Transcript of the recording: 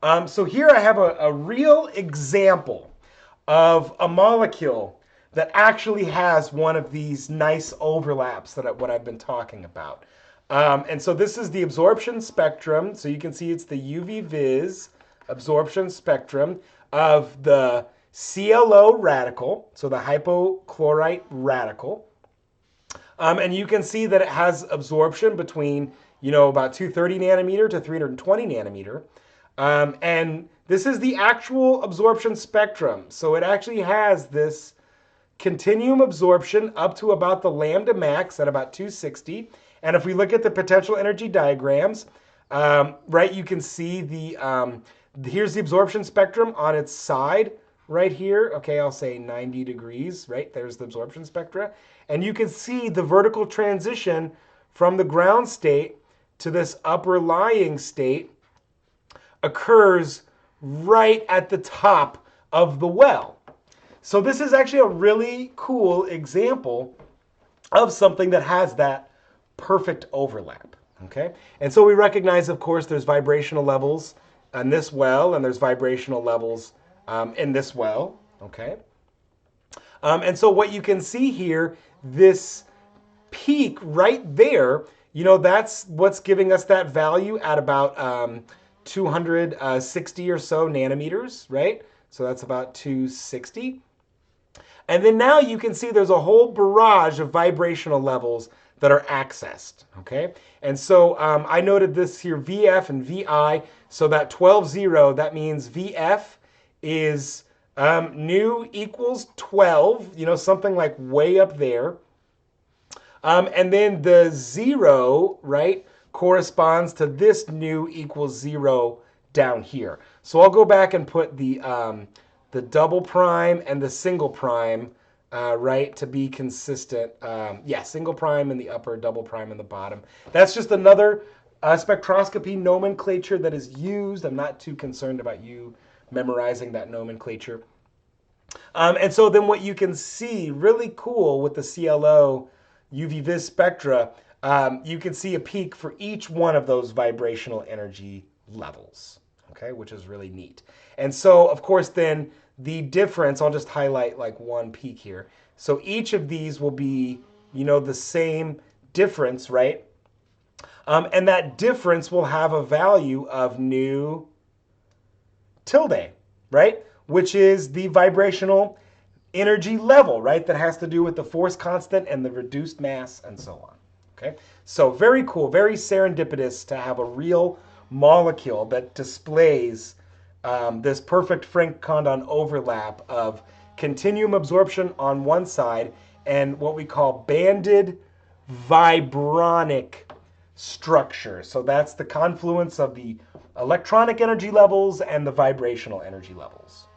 So here I have a real example of a molecule that actually has one of these nice overlaps what I've been talking about. And so this is the absorption spectrum. So you can see it's the UV-Vis absorption spectrum of the CLO radical, so the hypochlorite radical. And you can see that it has absorption between, about 230 nanometer to 320 nanometer. And this is the actual absorption spectrum. So it actually has this continuum absorption up to about the lambda max at about 260. And if we look at the potential energy diagrams, right, you can see here's the absorption spectrum on its side right here. Okay, I'll say 90 degrees, right? There's the absorption spectra. And you can see the vertical transition from the ground state to this upper lying state occurs right at the top of the well. So this is actually a really cool example of something that has that perfect overlap. Okay, and so we recognize, of course, there's vibrational levels in this well, and there's vibrational levels in this well. Okay, and so what you can see here, this peak right there, that's what's giving us that value at about 260 or so nanometers, right? So that's about 260. And then now you can see there's a whole barrage of vibrational levels that are accessed, okay? And so I noted this here, VF and VI. So that 12.0, that means VF is nu equals 12, something like way up there. And then the 0, right, corresponds to this nu equals 0 down here. So I'll go back and put the double prime and the single prime, right, to be consistent. Yeah, single prime in the upper, double prime in the bottom. That's just another spectroscopy nomenclature that is used. I'm not too concerned about you memorizing that nomenclature. And so then what you can see really cool with the CLO UV-Vis spectra, you can see a peak for each one of those vibrational energy levels, okay, which is really neat. And so, of course, then the difference, I'll just highlight like one peak here. So each of these will be, the same difference, right? And that difference will have a value of nu tilde, right? Which is the vibrational energy level, right? That has to do with the force constant and the reduced mass and so on. Okay, so very cool, very serendipitous to have a real molecule that displays this perfect Frank-Condon overlap of continuum absorption on one side and what we call banded vibronic structure. So that's the confluence of the electronic energy levels and the vibrational energy levels.